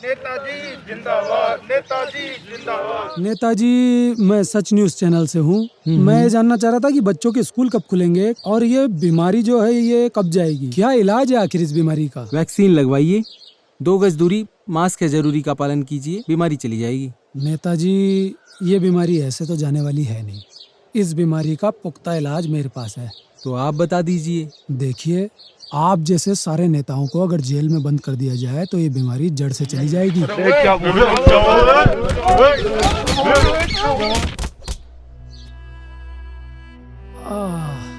नेताजी जिंदाबाद, नेताजी जिंदाबाद। नेताजी, मैं सच न्यूज चैनल से हूँ। मैं जानना चाह रहा था कि बच्चों के स्कूल कब खुलेंगे और ये बीमारी जो है ये कब जाएगी? क्या इलाज है आखिर इस बीमारी का? वैक्सीन लगवाइए, 2 गज दूरी, मास्क है जरूरी का पालन कीजिए, बीमारी चली जाएगी। नेताजी, ये बीमारी ऐसे तो जाने वाली है नहीं। इस बीमारी का पुख्ता इलाज मेरे पास है। तो आप बता दीजिए। देखिए, आप जैसे सारे नेताओं को अगर जेल में बंद कर दिया जाए तो ये बीमारी जड़ से चली जाएगी।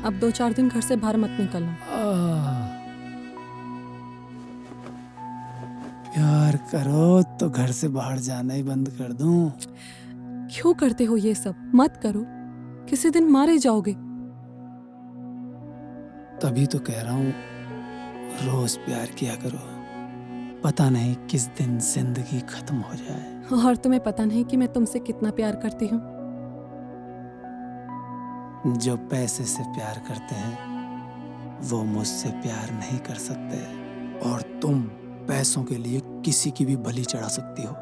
अब 2-4 दिन घर से बाहर मत निकलना। प्यार करो तो घर से बाहर जाना ही बंद कर दूं? क्यों करते हो ये सब? मत करो, किसी दिन मारे जाओगे। तभी तो कह रहा हूँ, रोज प्यार किया करो, पता नहीं किस दिन जिंदगी खत्म हो जाए। और तुम्हें पता नहीं कि मैं तुमसे कितना प्यार करती हूँ। जो पैसे से प्यार करते हैं वो मुझसे प्यार नहीं कर सकते, और तुम पैसों के लिए किसी की भी बलि चढ़ा सकती हो।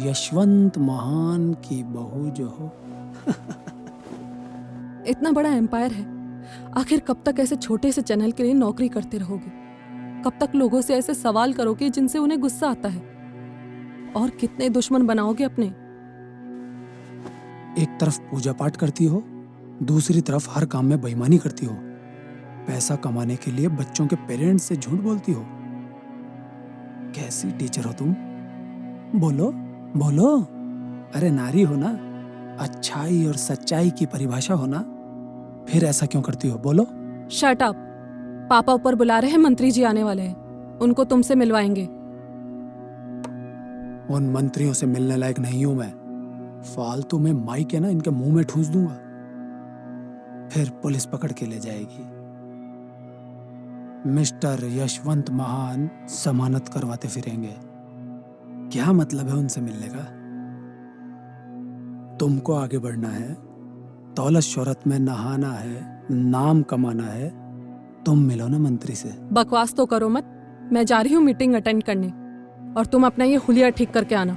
यशवंत महान की बहू जो हो। इतना बड़ा एम्पायर है, आखिर कब तक ऐसे छोटे से चैनल के लिए नौकरी करते रहोगे? कब तक लोगों से ऐसे सवाल करोगे जिनसे उन्हें गुस्सा आता है? और कितने दुश्मन बनाओगे अपने? एक तरफ पूजा पाठ करती हो, दूसरी तरफ हर काम में बेईमानी करती हो। पैसा कमाने के लिए बच्चों के पेरेंट्स से झूठ बोलती हो। कैसी टीचर हो तुम? बोलो बोलो। अरे नारी हो ना, अच्छाई और सच्चाई की परिभाषा हो ना, फिर ऐसा क्यों करती हो? बोलो। Shut up. पापा ऊपर बुला रहे हैं, मंत्री जी आने वाले हैं, उनको तुमसे मिलवाएंगे। उन मंत्रियों से मिलने लायक नहीं हूं मैं। फालतू में माइक है ना, इनके मुंह में ठूंस दूंगा, फिर पुलिस पकड़ के ले जाएगी। मिस्टर यशवंत महान जमानत करवाते फिरेंगे। क्या मतलब है उनसे मिलने का? तुमको आगे बढ़ना है, दौलत शोहरत में नहाना है, नाम कमाना है, तुम मिलो ना मंत्री से। बकवास तो करो मत, मैं जा रही हूँ मीटिंग अटेंड करने, और तुम अपना ये हुलिया ठीक करके आना।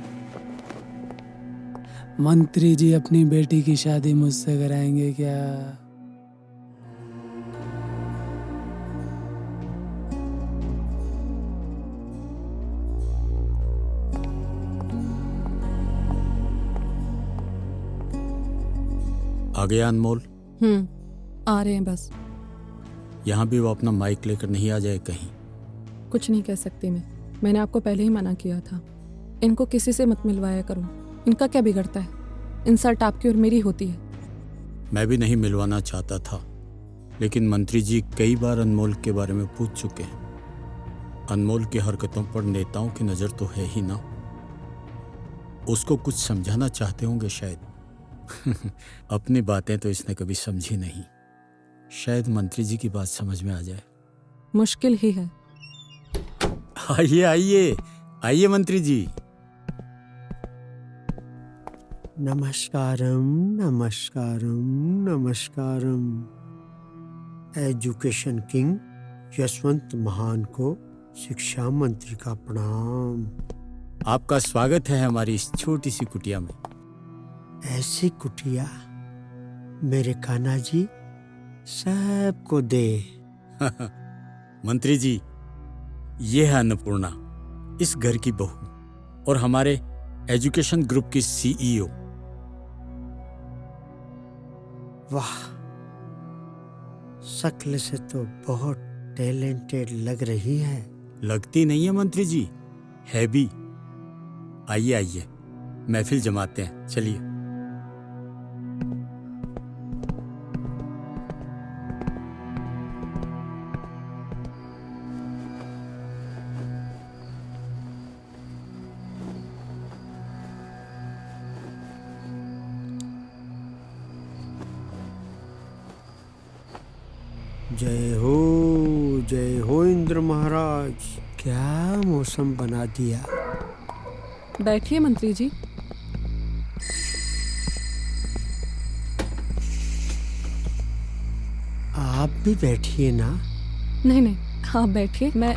मंत्री जी अपनी बेटी की शादी मुझसे कराएंगे क्या? आ गया अनमोल? आ रहे हैं बस। यहाँ भी वो अपना माइक लेकर नहीं आ जाए कहीं? कुछ नहीं कह सकती मैंने आपको पहले ही मना किया था। इनको किसी से मत मिलवाया करो, इनका क्या बिगड़ता है? इंसल्ट आपकी और मेरी होती है। मैं भी नहीं मिलवाना चाहता था, लेकिन मंत्री जी कई बार अनमोल के बारे में पूछ चुके हैं। अनमोल की हरकतों पर नेताओं की नज़र तो है ही ना। उसको कुछ समझाना चाहते होंगे शायद। अपनी बातें तो इसने कभी समझी नहीं, शायद मंत्री जी की बात समझ में आ जाए। मुश्किल ही है। आइए आइए आइए मंत्री जी। नमस्कारम नमस्कारम नमस्कारम। एजुकेशन किंग यशवंत महान को शिक्षा मंत्री का प्रणाम। आपका स्वागत है हमारी इस छोटी सी कुटिया में। ऐसी कुटिया मेरे कान्हा जी सबको दे। मंत्री जी, ये है अन्नपूर्णा, इस घर की बहू और हमारे एजुकेशन ग्रुप की सीईओ। वाह, शक्ल से तो बहुत टैलेंटेड लग रही है। लगती नहीं है मंत्री जी, है भी। आइए आइए, महफिल जमाते हैं, चलिए। जय हो इंद्र महाराज। क्या मौसम बना दिया। बैठिए मंत्री जी। आप भी बैठिए ना। नहीं, आप बैठिए, मैं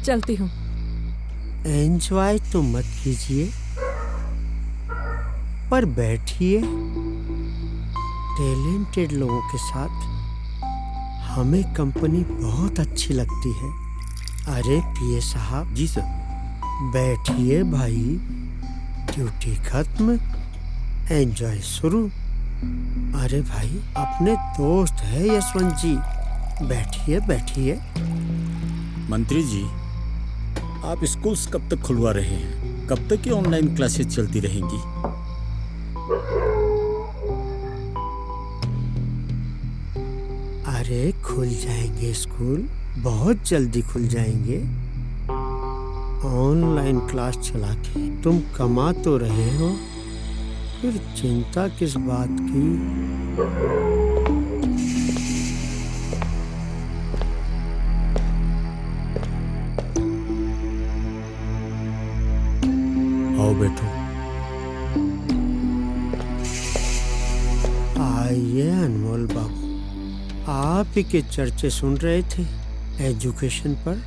चलती हूँ। एंजॉय तो मत कीजिए, पर बैठिए। टैलेंटेड लोगों के साथ हमें कंपनी बहुत अच्छी लगती है। अरे पीए साहब। जी सर। बैठिए भाई, ड्यूटी खत्म, एंजॉय शुरू। अरे भाई, अपने दोस्त है यशवंत जी, बैठिए बैठिए। मंत्री जी, आप स्कूल्स कब तक खुलवा रहे हैं? कब तक ये ऑनलाइन क्लासेस चलती रहेंगी? अरे खुल जाएंगे स्कूल, बहुत जल्दी खुल जाएंगे। ऑनलाइन क्लास चला के तुम कमा तो रहे हो, फिर चिंता किस बात की? आओ बैठो। आइए अनमोल बाबू, आप ही के चर्चे सुन रहे थे एजुकेशन पर।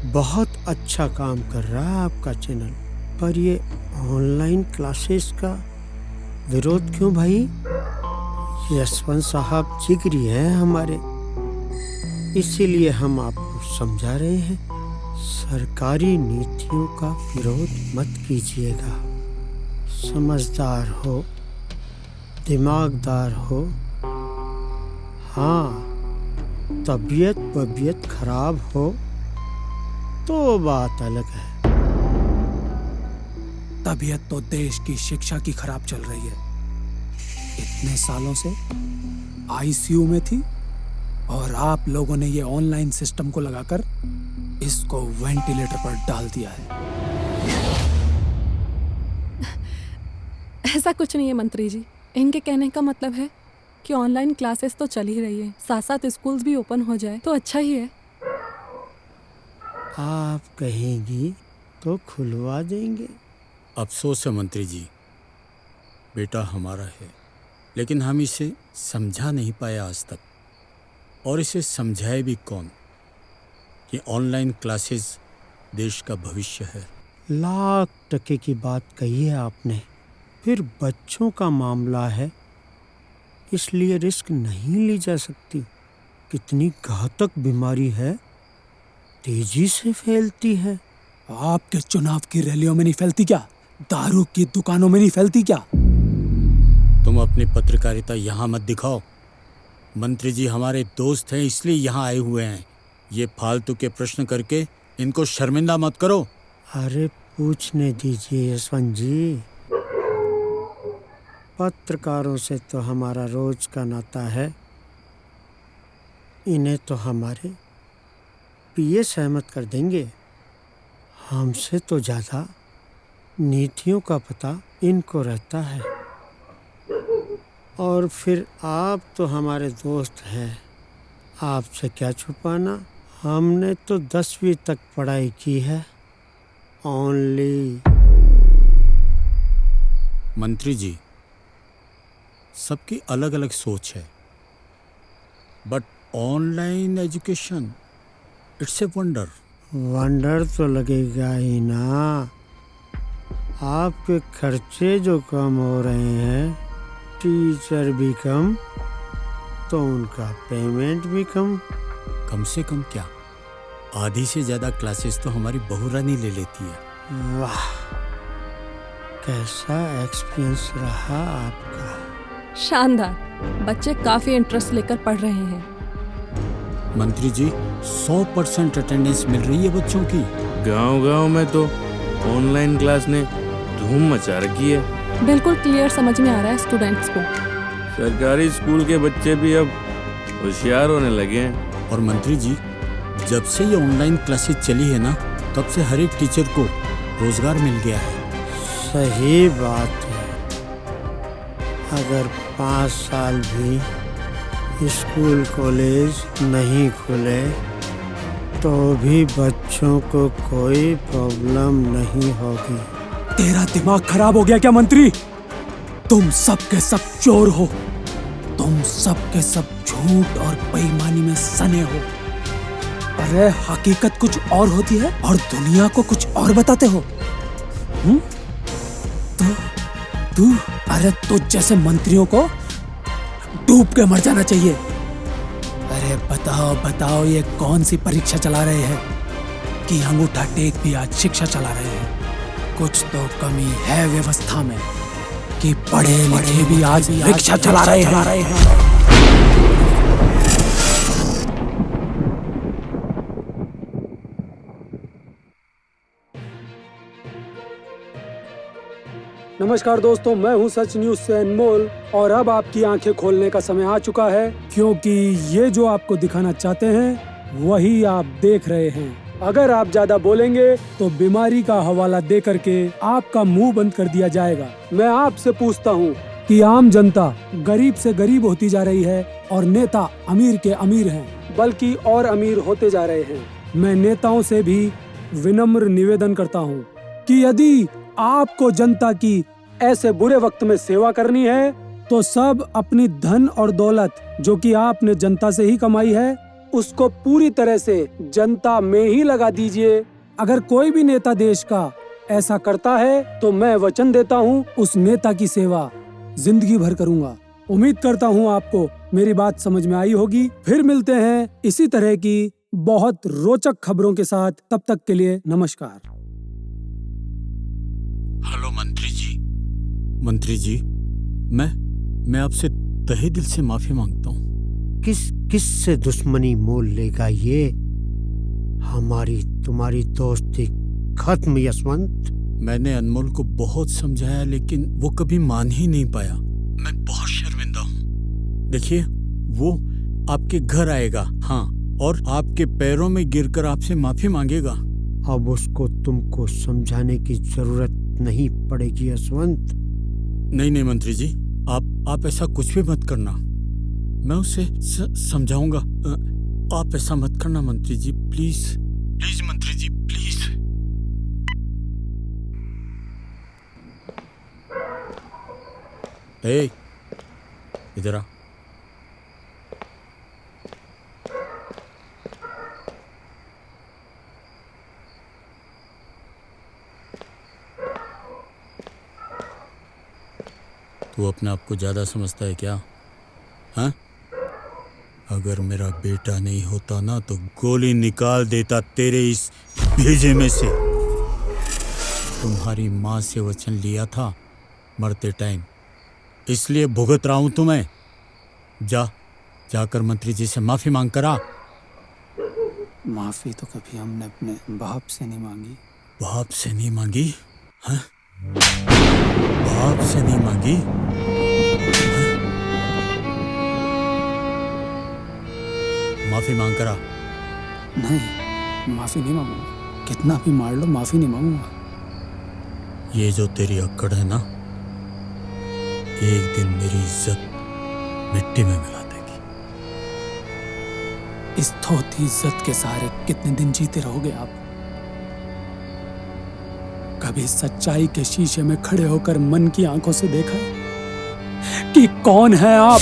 बहुत अच्छा काम कर रहा है आपका चैनल, पर ये ऑनलाइन क्लासेस का विरोध क्यों भाई? यशवंत साहब जिगरी हैं हमारे, इसीलिए हम आपको समझा रहे हैं। सरकारी नीतियों का विरोध मत कीजिएगा। समझदार हो, दिमागदार हो। हाँ, तबीयत खराब हो तो बात अलग है। तबीयत तो देश की शिक्षा की खराब चल रही है। इतने सालों से आईसीयू में थी और आप लोगों ने ये ऑनलाइन सिस्टम को लगाकर इसको वेंटिलेटर पर डाल दिया है। ऐसा कुछ नहीं है मंत्री जी। इनके कहने का मतलब है कि ऑनलाइन क्लासेस तो चल ही रही है, साथ साथ स्कूल्स भी ओपन हो जाए तो अच्छा ही है। आप कहेंगी तो खुलवा देंगे। अफसोस है मंत्री जी, बेटा हमारा है, लेकिन हम इसे समझा नहीं पाए आज तक। और इसे समझाए भी कौन कि ऑनलाइन क्लासेस देश का भविष्य है। लाख टके की बात कही है आपने। फिर बच्चों का मामला है, इसलिए रिस्क नहीं ली जा सकती। कितनी घातक बीमारी है, तेजी से फैलती है। आपके चुनाव की रैलियों में नहीं फैलती क्या? दारू की दुकानों में नहीं फैलती क्या? तुम अपनी पत्रकारिता यहाँ मत दिखाओ। मंत्री जी हमारे दोस्त हैं, इसलिए यहाँ आए हुए हैं। ये फालतू के प्रश्न करके इनको शर्मिंदा मत करो। अरे पूछने दीजिए यशवंत जी। पत्रकारों से तो हमारा रोज का नाता है, इन्हें तो हमारे पीए सहमत कर देंगे। हमसे तो ज़्यादा नीतियों का पता इनको रहता है। और फिर आप तो हमारे दोस्त हैं, आपसे क्या छुपाना। हमने तो 10वीं तक पढ़ाई की है ओनली। मंत्री जी, सबकी अलग अलग सोच है, but online education it's a wonder. Wonder तो लगेगा ही ना। आपके खर्चे जो कम हो रहे हैं, टीचर भी कम, तो उनका पेमेंट भी कम। कम से कम क्या, आधी से ज़्यादा क्लासेस तो हमारी बहू रानी ले लेती है। वाह, कैसा एक्सपीरियंस रहा आपका? शानदार, बच्चे काफी इंटरेस्ट लेकर पढ़ रहे हैं। मंत्री जी 100% अटेंडेंस मिल रही है बच्चों की। गांव-गांव में तो ऑनलाइन क्लास ने धूम मचा रखी है। बिल्कुल क्लियर समझ में आ रहा है स्टूडेंट्स को। सरकारी स्कूल के बच्चे भी अब होशियार होने लगे हैं। और मंत्री जी, जब से ये ऑनलाइन क्लासेस चली है ना, तब से हर एक टीचर को रोजगार मिल गया है। सही बात है। अगर 5 साल भी स्कूल कॉलेज नहीं खुले तो भी बच्चों को कोई प्रॉब्लम नहीं होगी। तेरा दिमाग खराब हो गया क्या मंत्री? तुम सब के सब चोर हो। तुम सब के सब झूठ और बेईमानी में सने हो अरे हकीकत कुछ और होती है और दुनिया को कुछ और बताते हो। तू अरे तुझ जैसे मंत्रियों को डूब के मर जाना चाहिए। अरे बताओ ये कौन सी परीक्षा चला रहे हैं कि अंगूठा टेक भी आज शिक्षा चला रहे हैं। कुछ तो कमी है व्यवस्था में कि पढ़े लिखे भी आज रिक्शा चला रहे हैं। नमस्कार दोस्तों, मैं हूं सच न्यूज से अनमोल और अब आपकी आंखें खोलने का समय आ चुका है, क्योंकि ये जो आपको दिखाना चाहते हैं वही आप देख रहे हैं। अगर आप ज्यादा बोलेंगे तो बीमारी का हवाला दे करके आपका मुंह बंद कर दिया जाएगा। मैं आपसे पूछता हूँ कि आम जनता गरीब से गरीब होती जा रही है और नेता अमीर के अमीर हैं, बल्कि और अमीर होते जा रहे हैं। मैं नेताओं से भी विनम्र निवेदन करता हूँ कि यदि आपको जनता की ऐसे बुरे वक्त में सेवा करनी है तो सब अपनी धन और दौलत जो कि आपने जनता से ही कमाई है उसको पूरी तरह से जनता में ही लगा दीजिए। अगर कोई भी नेता देश का ऐसा करता है तो मैं वचन देता हूँ उस नेता की सेवा जिंदगी भर करूँगा। उम्मीद करता हूँ आपको मेरी बात समझ में आई होगी। फिर मिलते हैं इसी तरह की बहुत रोचक खबरों के साथ। तब तक के लिए नमस्कार। हेलो मंत्री जी, मैं आपसे तहे दिल से माफी मांगता हूँ। किस से दुश्मनी मोल लेगा ये? हमारी तुम्हारी दोस्ती खत्म यशवंत। मैंने अनमोल को बहुत समझाया लेकिन वो कभी मान ही नहीं पाया। मैं बहुत शर्मिंदा हूँ। देखिए, वो आपके घर आएगा, हाँ, और आपके पैरों में गिरकर आपसे माफी मांगेगा। अब उसको तुमको समझाने की जरूरत नहीं पड़ेगी यशवंत। नहीं मंत्री जी, आप ऐसा कुछ भी मत करना। मैं उसे समझाऊंगा। आप ऐसा मत करना मंत्री जी, प्लीज मंत्री जी, प्लीज। ए, इधर आ। तू अपने आप को ज्यादा समझता है क्या? हाँ? अगर मेरा बेटा नहीं होता ना तो गोली निकाल देता तेरे इस भेजे में से। तुम्हारी माँ से वचन लिया था मरते टाइम, इसलिए भुगत रहा हूं तुम्हें। जाकर मंत्री जी से माफी मांग कर आ। माफी तो कभी हमने अपने बाप से नहीं मांगी। बाप से नहीं मांगी? हाँ? बाप से नहीं मांगी? माफी मांग करा। नहीं, माफी नहीं मांगूंगा। कितना भी मार लो, माफी नहीं मांगूंगा। ये जो तेरी अक्कड़ है ना, एक दिन मेरी इज्जत मिट्टी में मिला देगी। इस थोथी इज्जत के सहारे कितने दिन जीते रहोगे आप? कभी सच्चाई के शीशे में खड़े होकर मन की आंखों से देखा कि कौन है आप?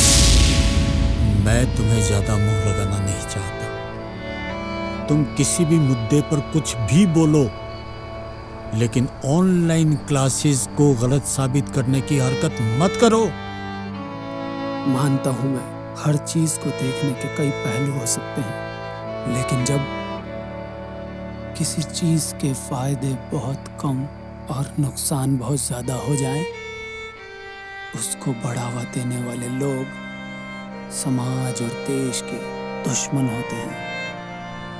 मैं तुम्हें ज्यादा मुंह लगाना नहीं चाहता। तुम किसी भी मुद्दे पर कुछ भी बोलो, लेकिन ऑनलाइन क्लासेस को गलत साबित करने की हरकत मत करो। मानता हूं मैं, हर चीज को देखने के कई पहलू हो सकते हैं, लेकिन जब किसी चीज के फायदे बहुत कम और नुकसान बहुत ज्यादा हो जाएं, उसको बढ़ावा देने वाले लोग समाज और देश के दुश्मन होते हैं।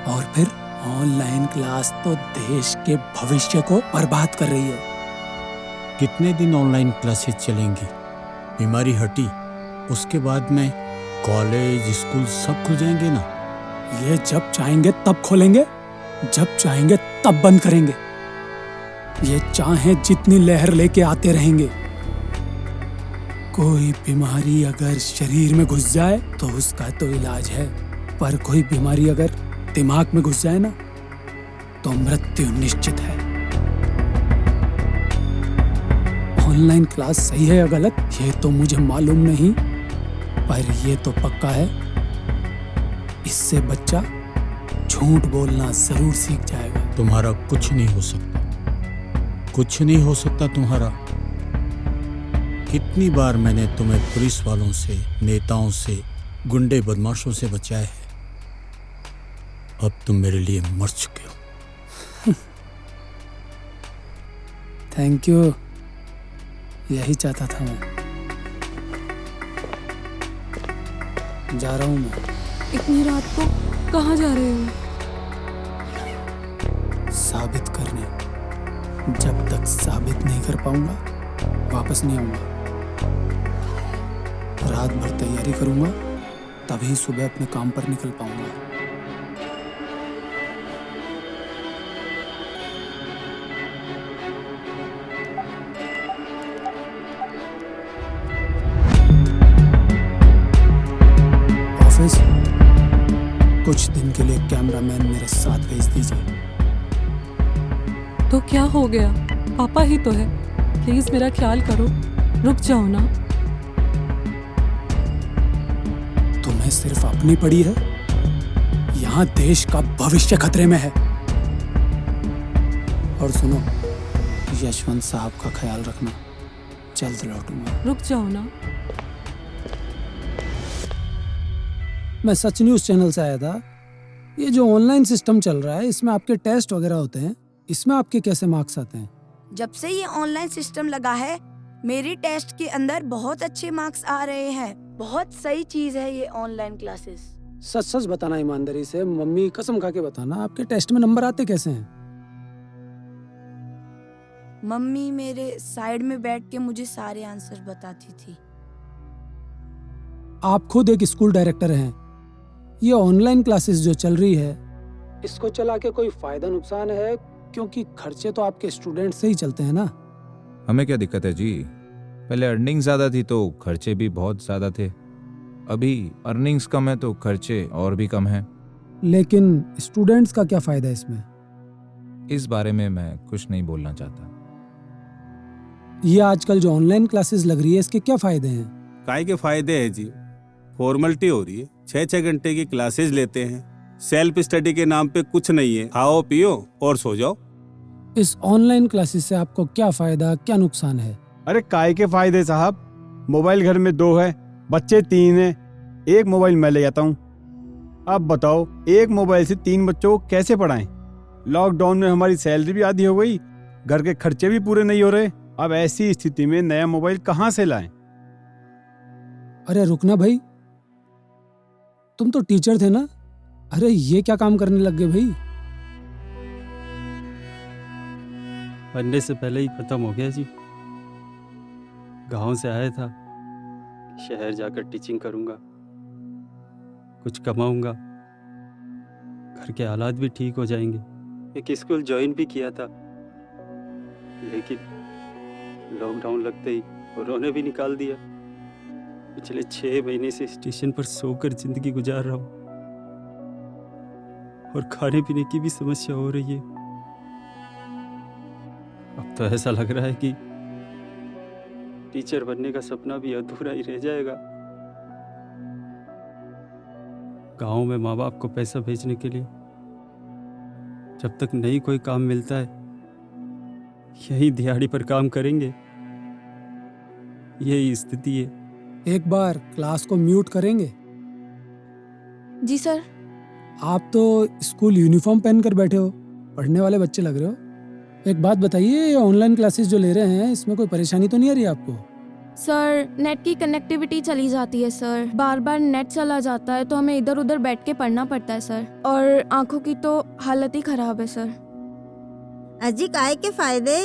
और फिर ऑनलाइन क्लास तो देश के भविष्य को बर्बाद कर रही है। कितने दिन ऑनलाइन क्लासेस चलेंगी? बीमारी हटी उसके बाद में कॉलेज स्कूल सब खुल जाएंगे ना? ये जब चाहेंगे तब खोलेंगे, जब चाहेंगे तब बंद करेंगे। ये चाहे जितनी लहर लेके आते रहेंगे। कोई बीमारी अगर शरीर में घुस जाए तो उसका तो इलाज है, पर कोई बीमारी अगर दिमाग में घुस जाए ना तो मृत्यु निश्चित है। ऑनलाइन क्लास सही है या गलत ये तो मुझे मालूम नहीं, पर ये तो पक्का है इससे बच्चा झूठ बोलना जरूर सीख जाएगा। तुम्हारा कुछ नहीं हो सकता, कुछ नहीं हो सकता तुम्हारा। कितनी बार मैंने तुम्हें पुलिस वालों से, नेताओं से, गुंडे बदमाशों से बचाया है। अब तुम मेरे लिए मर चुके हो। थैंक यू, यही चाहता था मैं। जा रहा हूं मैं। इतनी रात को कहाँ जा रहे हो? साबित करने। जब तक साबित नहीं कर पाऊंगा वापस नहीं आऊंगा। रात भर तैयारी करूंगा, तभी सुबह अपने काम पर निकल पाऊंगा। ऑफिस, कुछ दिन के लिए कैमरामैन मेरे साथ भेज दीजिए। तो क्या हो गया? पापा ही तो है। प्लीज मेरा ख्याल करो, रुक जाओ ना। तुम्हें सिर्फ अपनी पड़ी है, यहाँ देश का भविष्य खतरे में है। और सुनो, यशवंत साहब का ख्याल रखना, जल्द लौटूंगा। रुक जाओ ना। मैं सच न्यूज़ चैनल से आया था। ये जो ऑनलाइन सिस्टम चल रहा है, इसमें आपके टेस्ट वगैरह होते हैं, इसमें आपके कैसे मार्क्स आते हैं? जब से ये ऑनलाइन सिस्टम लगा है, मेरी टेस्ट के अंदर बहुत अच्छे मार्क्स आ रहे हैं। बहुत सही चीज है ये ऑनलाइन क्लासेस। सच सच बताना, ईमानदारी से, मम्मी कसम खा के बताना, आपके टेस्ट में नंबर आते कैसे हैं? मम्मी मेरे साइड में बैठ के मुझे सारे आंसर बताती थी। आप खुद एक स्कूल डायरेक्टर हैं। ये ऑनलाइन क्लासेस जो चल रही है, इसको चला के कोई फायदा नुकसान है? क्योंकि खर्चे तो आपके स्टूडेंट से ही चलते हैं ना। हमें क्या दिक्कत है जी? पहले अर्निंग ज्यादा थी तो खर्चे भी बहुत ज्यादा थे। अभी अर्निंग्स कम है तो खर्चे और भी कम हैं। लेकिन स्टूडेंट्स का क्या फायदा है इसमें? इस बारे में मैं कुछ नहीं बोलना चाहता। ये आजकल जो ऑनलाइन क्लासेस लग रही है, इसके क्या फायदे हैं? काय के फायदे हैं जी? फॉर्मेलिटी हो रही है। 6-6 घंटे की क्लासेस लेते हैं। सेल्फ स्टडी के नाम पे कुछ नहीं है। खाओ पियो और सो जाओ। इस ऑनलाइन क्लासेस से आपको क्या फायदा, क्या नुकसान है? अरे काय के फायदे साहब? मोबाइल घर में 2 है, बच्चे 3 हैं, एक मोबाइल मैं ले जाता हूँ। अब बताओ, एक मोबाइल से 3 बच्चों को कैसे पढ़ाएं? लॉकडाउन में हमारी सैलरी भी आधी हो गई, घर के खर्चे भी पूरे नहीं हो रहे। अब ऐसी स्थिति में नया मोबाइल कहाँ से लाएं? अरे रुकना भाई, तुम तो टीचर थे ना। अरे ये क्या काम करने लग गए भाई? बनने से पहले ही खत्म हो गया जी। गांव से आया था, शहर जाकर टीचिंग करूंगा, कुछ कमाऊंगा, घर के हालात भी ठीक हो जाएंगे। एक स्कूल ज्वाइन भी किया था, लेकिन लॉकडाउन लगते ही उन्होंने भी निकाल दिया। पिछले 6 महीने से स्टेशन पर सोकर जिंदगी गुजार रहा हूँ और खाने पीने की भी समस्या हो रही है। अब तो ऐसा लग रहा है कि टीचर बनने का सपना भी अधूरा ही रह जाएगा। गांव में माँ बाप को पैसा भेजने के लिए जब तक नहीं कोई काम मिलता है, यही दिहाड़ी पर काम करेंगे। यही स्थिति है। एक बार क्लास को म्यूट करेंगे? जी सर। आप तो स्कूल यूनिफॉर्म पहन कर बैठे हो, पढ़ने वाले बच्चे लग रहे हो। एक बात बताइए, ये ऑनलाइन क्लासेस जो ले रहे हैं, इसमें कोई परेशानी तो नहीं आ रही आपको? सर, नेट की कनेक्टिविटी चली जाती है सर। बार बार नेट चला जाता है तो हमें इधर उधर बैठ के पढ़ना पड़ता है सर। और आंखों की तो हालत ही खराब है सर। अजी काय के फायदे?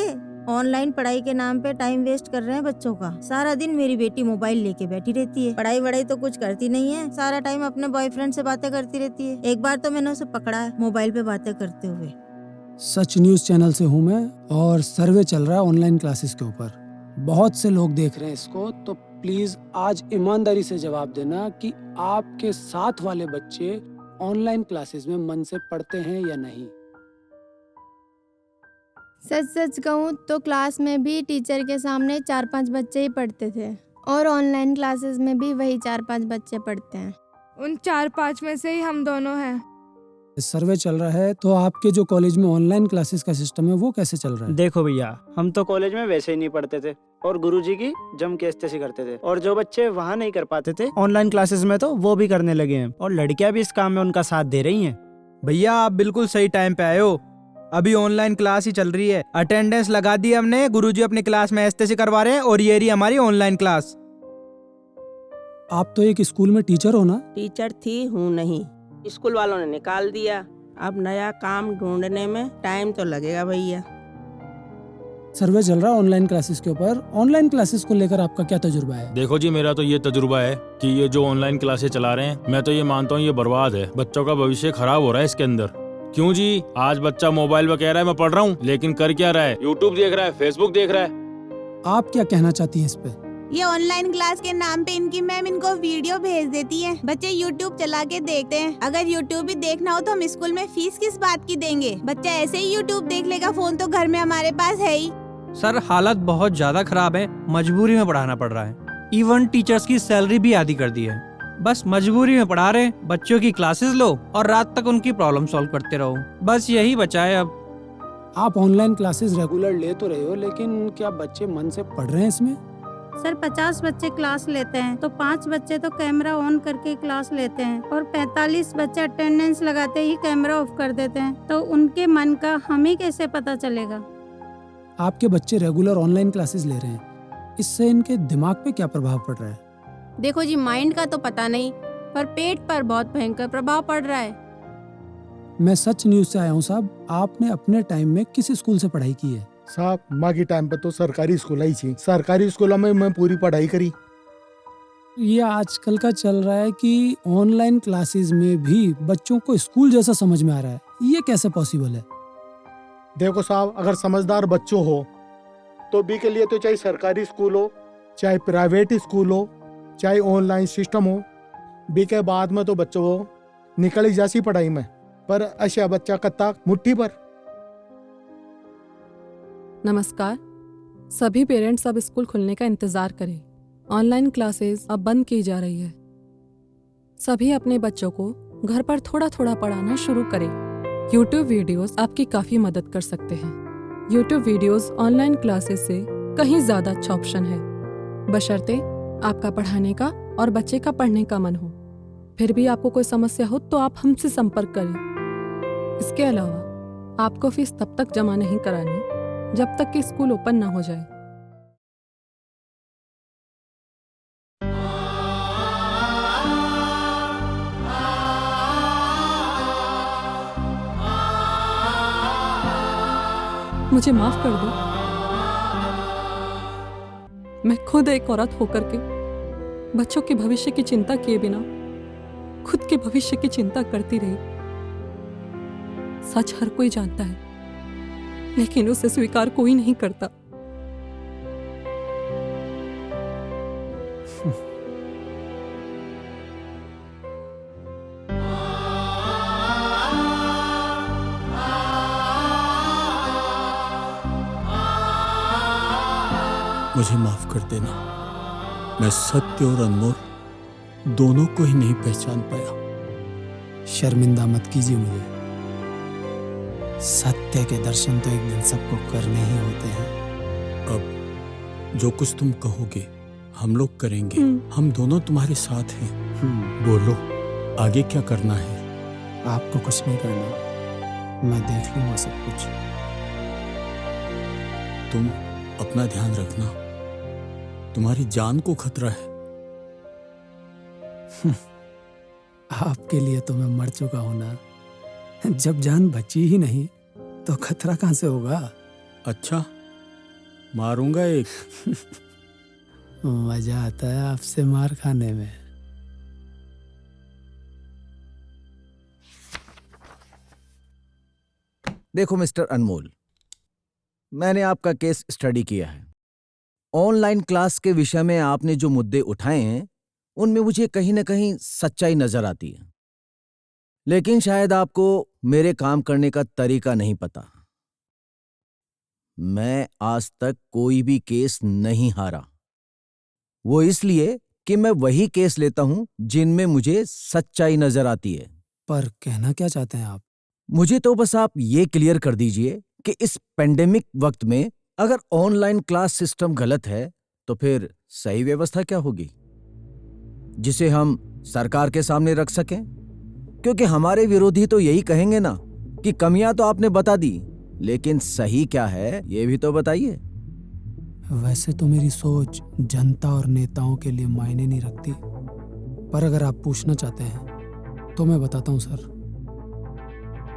ऑनलाइन पढ़ाई के नाम पे टाइम वेस्ट कर रहे हैं बच्चों का। सारा दिन मेरी बेटी मोबाइल लेके बैठी रहती है, पढ़ाई वढ़ाई तो कुछ करती नहीं है, सारा टाइम अपने बॉयफ्रेंड से बातें करती रहती है। एक बार तो मैंने उसे पकड़ा है मोबाइल पे बातें करते हुए। सच न्यूज़ चैनल से हूँ मैं, और सर्वे चल रहा है ऑनलाइन क्लासेस के ऊपर। बहुत से लोग देख रहे हैं इसको, तो प्लीज आज ईमानदारी से जवाब देना कि आपके साथ वाले बच्चे ऑनलाइन क्लासेस में मन से पढ़ते हैं या नहीं। सच सच कहूँ तो क्लास में भी टीचर के सामने 4-5 बच्चे ही पढ़ते थे, और ऑनलाइन क्लासेस में भी वही 4-5 बच्चे पढ़ते हैं। उन 4-5 में से ही हम दोनों हैं। सर्वे चल रहा है तो आपके जो कॉलेज में ऑनलाइन क्लासेस का सिस्टम है वो कैसे चल रहा है? देखो भैया, हम तो कॉलेज में वैसे ही नहीं पढ़ते थे और गुरुजी की जम के इस्तेसी करते थे, और जो बच्चे वहाँ नहीं कर पाते थे ऑनलाइन क्लासेस में तो वो भी करने लगे हैं, और लड़कियां भी इस काम में उनका साथ दे रही हैं। भैया आप बिल्कुल सही टाइम पे आए हो। अभी ऑनलाइन क्लास ही चल रही है, अटेंडेंस लगा दी हमने, गुरुजी अपनी क्लास में ऐसे से करवा रहे हैं और ये रही हमारी ऑनलाइन क्लास। आप तो एक स्कूल में टीचर हो ना? टीचर थी, हूँ नहीं, स्कूल वालों ने निकाल दिया। अब नया काम ढूंढने में टाइम तो लगेगा भैया। सर्वे चल रहा है ऑनलाइन क्लासेस के ऊपर। ऑनलाइन क्लासेस को लेकर आपका क्या तजुर्बा है? देखो जी, मेरा तो ये तजुर्बा है कि ये जो ऑनलाइन क्लासेस चला रहे हैं, मैं तो ये मानता हूँ ये बर्बाद है। बच्चों का भविष्य खराब हो रहा है इसके अंदर। क्यों जी? आज बच्चा मोबाइल पे कह रहा है मैं पढ़ रहा हूँ, लेकिन कर क्या रहा है? यूट्यूब देख रहा है, फेसबुक देख रहा है। आप क्या कहना चाहती हैं इस पे? ये ऑनलाइन क्लास के नाम पे इनकी मैम इनको वीडियो भेज देती है, बच्चे यूट्यूब चला के देखते हैं। अगर यूट्यूब ही देखना हो तो हम स्कूल में फीस किस बात की देंगे? बच्चा ऐसे ही यूट्यूब देख लेगा, फोन तो घर में हमारे पास है ही। सर हालत बहुत ज्यादा खराब है, मजबूरी में पढ़ाना पड़ रहा है। इवन टीचर्स की सैलरी भी आधी कर दी है, बस मजबूरी में पढ़ा रहे। बच्चों की क्लासेस लो और रात तक उनकी प्रॉब्लम सॉल्व करते रहो, बस यही बचा है अब। आप ऑनलाइन क्लासेस रेगुलर ले तो रहे हो, लेकिन क्या बच्चे मन से पढ़ रहे हैं इसमें? सर 50 बच्चे क्लास लेते हैं तो 5 बच्चे तो कैमरा ऑन करके क्लास लेते हैं और 45 बच्चे अटेंडेंस लगाते ही कैमरा ऑफ कर देते हैं, तो उनके मन का हमें कैसे पता चलेगा? आपके बच्चे रेगुलर ऑनलाइन क्लासेस ले रहे हैं, इससे इनके दिमाग पे क्या प्रभाव पड़ रहा है? देखो जी, माइंड का तो पता नहीं, पर पेट पर बहुत भयंकर प्रभाव पड़ रहा है। मैं सच न्यूज से आया हूँ साहब। आपने अपने टाइम में किस स्कूल से पढ़ाई की है? साहब माँ के टाइम पर तो सरकारी स्कूल ही थी, सरकारी स्कूलों में मैं पूरी पढ़ाई करी। ये आजकल का चल रहा है कि ऑनलाइन क्लासेस में भी बच्चों को स्कूल जैसा समझ में आ रहा है, ये कैसे पॉसिबल है? देखो साहब, अगर समझदार बच्चों हो तो बी के लिए तो चाहे सरकारी स्कूल हो, चाहे प्राइवेट स्कूल हो, चाहे ऑनलाइन सिस्टम हो, बी के बाद में तो बच्चों को निकल ही जासी पढ़ाई में, पर अच्छा बच्चा कत्ता मुट्ठी पर। नमस्कार। सभी पेरेंट्स अब स्कूल खुलने का इंतजार करें। ऑनलाइन क्लासेस अब बंद की जा रही है। सभी अपने बच्चों को घर पर थोड़ा थोड़ा पढ़ाना शुरू करें। यूट्यूब वीडियोस आपकी काफ़ी मदद कर सकते हैं। यूट्यूब वीडियोस ऑनलाइन क्लासेस से कहीं ज़्यादा अच्छा ऑप्शन है, बशर्ते आपका पढ़ाने का और बच्चे का पढ़ने का मन हो। फिर भी आपको कोई समस्या हो तो आप हमसे संपर्क करें। इसके अलावा आपको फीस तब तक जमा नहीं करानी जब तक कि स्कूल ओपन ना हो जाए। मुझे माफ कर दो। मैं खुद एक औरत होकर के बच्चों के भविष्य की चिंता किए बिना खुद के भविष्य की चिंता करती रही। सच हर कोई जानता है, लेकिन उसे स्वीकार कोई नहीं करता। मुझे माफ कर देना, मैं सत्य और अनमोल दोनों को ही नहीं पहचान पाया। शर्मिंदा मत कीजिए मुझे। सत्य के दर्शन तो एक दिन सबको करने ही होते हैं। अब जो कुछ तुम कहोगे हम लोग करेंगे। हम दोनों तुम्हारे साथ हैं। बोलो आगे क्या करना है? आपको कुछ नहीं करना, मैं देख लूंगा सब कुछ। तुम अपना ध्यान रखना, तुम्हारी जान को खतरा है। आपके लिए तो मैं मर चुका हूं ना। जब जान बची ही नहीं तो खतरा कहां से होगा? अच्छा, मारूंगा एक। मजा आता है आपसे मार खाने में। देखो मिस्टर अनमोल, मैंने आपका केस स्टडी किया है। ऑनलाइन क्लास के विषय में आपने जो मुद्दे उठाए हैं उनमें मुझे कहीं ना कहीं सच्चाई नजर आती है, लेकिन शायद आपको मेरे काम करने का तरीका नहीं पता। मैं आज तक कोई भी केस नहीं हारा, वो इसलिए कि मैं वही केस लेता हूं जिनमें मुझे सच्चाई नजर आती है। पर कहना क्या चाहते हैं आप? मुझे तो बस आप ये क्लियर कर दीजिए कि इस पेंडेमिक वक्त में अगर ऑनलाइन क्लास सिस्टम गलत है तो फिर सही व्यवस्था क्या होगी जिसे हम सरकार के सामने रख सकें? क्योंकि हमारे विरोधी तो यही कहेंगे ना कि कमियां तो आपने बता दी, लेकिन सही क्या है ये भी तो बताइए। वैसे तो मेरी सोच जनता और नेताओं के लिए मायने नहीं रखती, पर अगर आप पूछना चाहते हैं तो मैं बताता हूं सर।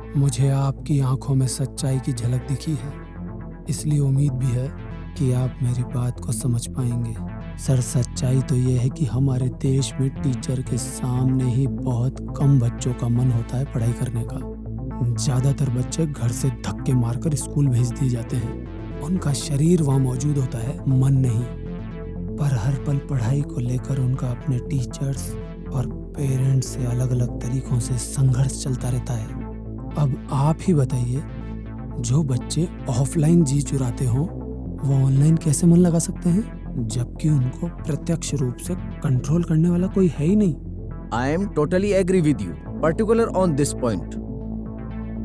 मुझे आपकी आंखों में सच्चाई की झलक दिखी है, इसलिए उम्मीद भी है कि आप मेरी बात को समझ पाएंगे। सर, सच्चाई तो ये है कि हमारे देश में टीचर के सामने ही बहुत कम बच्चों का मन होता है पढ़ाई करने का। ज़्यादातर बच्चे घर से धक्के मारकर स्कूल भेज दिए जाते हैं। उनका शरीर वहाँ मौजूद होता है, मन नहीं। पर हर पल पढ़ाई को लेकर उनका अपने टीचर्स और पेरेंट्स से अलग अलग तरीकों से संघर्ष चलता रहता है। अब आप ही बताइए, जो बच्चे ऑफलाइन जी चुराते हो वो ऑनलाइन कैसे मन लगा सकते हैं, जबकि उनको प्रत्यक्ष रूप से कंट्रोल करने वाला कोई है ही नहीं। I am totally agree with you, particular on this point.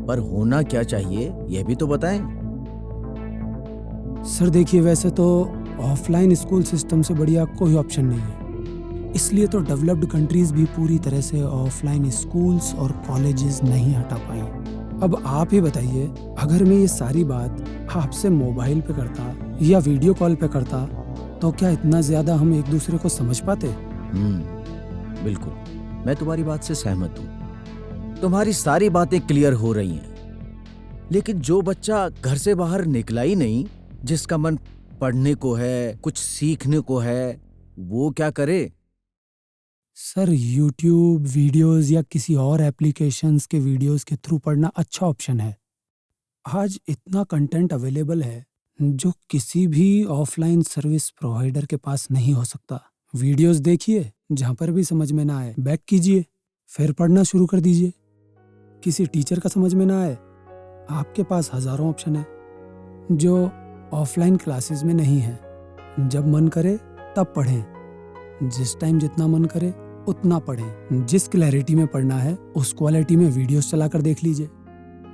पर होना क्या चाहिए यह भी तो बताएं। सर देखिए, वैसे तो ऑफलाइन स्कूल सिस्टम से बढ़िया कोई ऑप्शन नहीं है, इसलिए तो डेवलप्ड कंट्रीज भी पूरी तरह से ऑफलाइन स्कूल्स और कॉलेजेस नहीं हटा पाई। अब आप ही बताइए, अगर मैं ये सारी बात आपसे मोबाइल पे करता या वीडियो कॉल पे करता तो क्या इतना ज्यादा हम एक दूसरे को समझ पाते? बिल्कुल, मैं तुम्हारी बात से सहमत हूँ। तुम्हारी सारी बातें क्लियर हो रही हैं, लेकिन जो बच्चा घर से बाहर निकला ही नहीं, जिसका मन पढ़ने को है, कुछ सीखने को है, वो क्या करे? सर, यूट्यूब वीडियोस या किसी और एप्लीकेशंस के वीडियोस के थ्रू पढ़ना अच्छा ऑप्शन है। आज इतना कंटेंट अवेलेबल है जो किसी भी ऑफलाइन सर्विस प्रोवाइडर के पास नहीं हो सकता। वीडियोस देखिए, जहाँ पर भी समझ में ना आए बैक कीजिए, फिर पढ़ना शुरू कर दीजिए। किसी टीचर का समझ में ना आए, आपके पास हजारों ऑप्शन है जो ऑफलाइन क्लासेस में नहीं है। जब मन करे तब पढ़ें, जिस टाइम जितना मन करे उतना पढ़ें। जिस क्लैरिटी में पढ़ना है उस क्वालिटी में वीडियोस चलाकर देख लीजिए।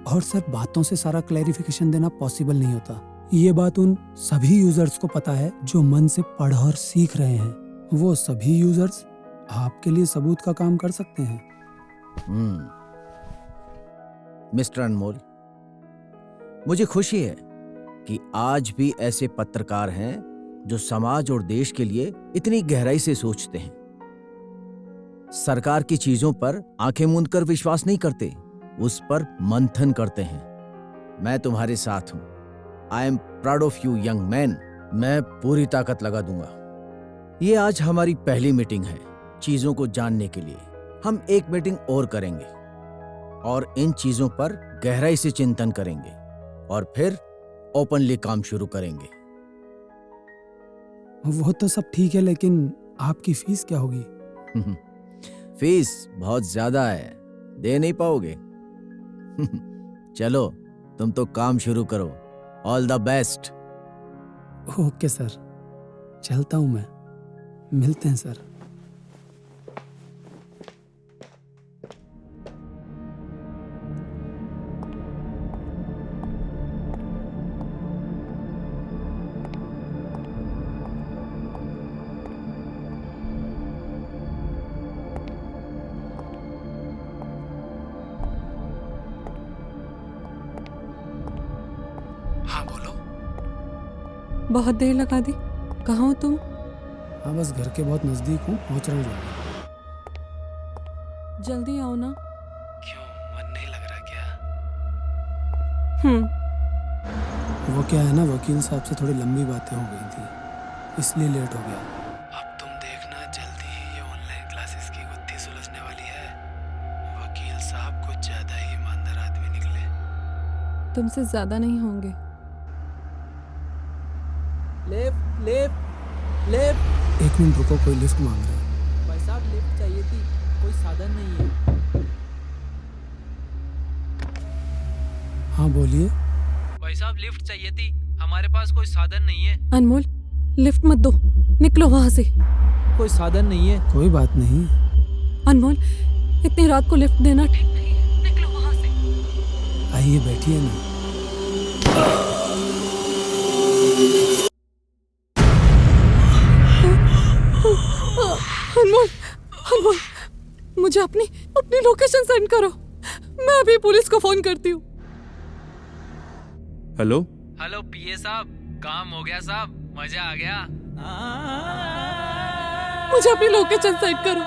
और सर, बातों से सारा क्लैरिफिकेशन देना पॉसिबल नहीं होता। ये बात उन सभी यूजर्स को पता है जो मन से पढ़ और सीख रहे हैं। वो सभी यूजर्स आपके लिए सबूत का काम कर सकते हैं। मिस्टर अनमोल, मुझे खुशी है कि आज भी ऐसे पत्रकार हैं जो समाज और देश के लिए इतनी गहराई से सोचते हैं। सरकार की चीजों पर आंखें मूंद कर विश्वास नहीं करते, उस पर मंथन करते हैं। मैं तुम्हारे साथ हूं। I am proud of you young man. मैं पूरी ताकत लगा दूंगा। ये आज हमारी पहली मीटिंग है चीजों को जानने के लिए। हम एक मीटिंग और करेंगे और इन चीजों पर गहराई से चिंतन करेंगे और फिर ओपनली काम शुरू करेंगे। वो तो सब ठीक है, लेकिन आपकी फीस क्या होगी? फीस बहुत ज्यादा है, दे नहीं पाओगे। चलो, तुम तो काम शुरू करो। All the best. Okay sir, चलता हूं मैं। मिलते हैं सर। हाँ बोलो। बहुत देर लगा दी। कहाँ हो तुम? हाँ, बस घर के बहुत नजदीक हूँ, पहुँच रहा हूँ। जल्दी आओ ना। क्यों, मन नहीं लग रहा क्या? वो क्या है ना, वकील साहब से थोड़ी लंबी बातें हो गई थी, इसलिए लेट हो गया। अब तुम देखना, जल्दी ही ये ऑनलाइन क्लासेस की गुत्थी सुलझने वाली है। वकील साहब कुछ ज्यादा ही ईमानदार आदमी निकले। तुमसे ज्यादा नहीं होंगे। Left left left. एक मिनट रुको, कोई लिफ्ट मांग रहा है। भाई साहब, लिफ्ट चाहिए थी, कोई साधन नहीं है। हाँ बोलिए। भाई साहब, लिफ्ट चाहिए थी, हमारे पास कोई साधन नहीं है। अनमोल, लिफ्ट मत दो, निकलो वहां से। कोई साधन नहीं है। कोई बात नहीं। अनमोल, इतनी रात को लिफ्ट देना ठीक नहीं है, निकलो वहां से। आइए बैठिए ना। अनमोल, अनमोल, मुझे अपनी अपनी लोकेशन सेंड करो। मैं अभी पुलिस को फोन करती हूँ। हेलो हेलो पीए साहब, काम हो गया साहब, मजा आ गया। मुझे अपनी लोकेशन सेंड करो।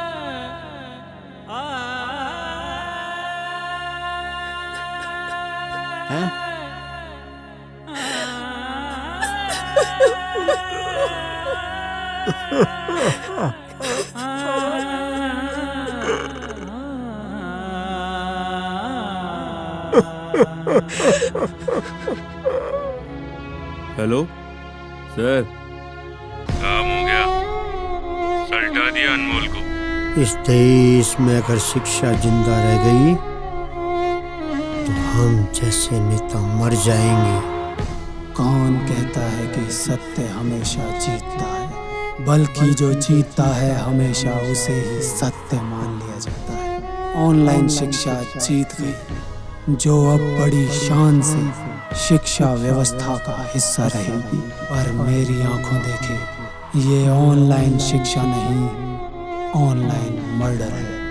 हैं? हेलो सर, काम हो गया, सल्टा दिया अनमोल को। इस देश में अगर शिक्षा जिंदा रह गई तो हम जैसे नेता मर जाएंगे। कौन कहता है कि सत्य हमेशा जीतता है, बल्कि जो जीतता है हमेशा उसे ही सत्य मान लिया जाता है। ऑनलाइन शिक्षा जीत गई, जो अब बड़ी शान से शिक्षा व्यवस्था का हिस्सा रहेगी। पर मेरी आंखों देखे, ये ऑनलाइन शिक्षा नहीं, ऑनलाइन मर्डर है।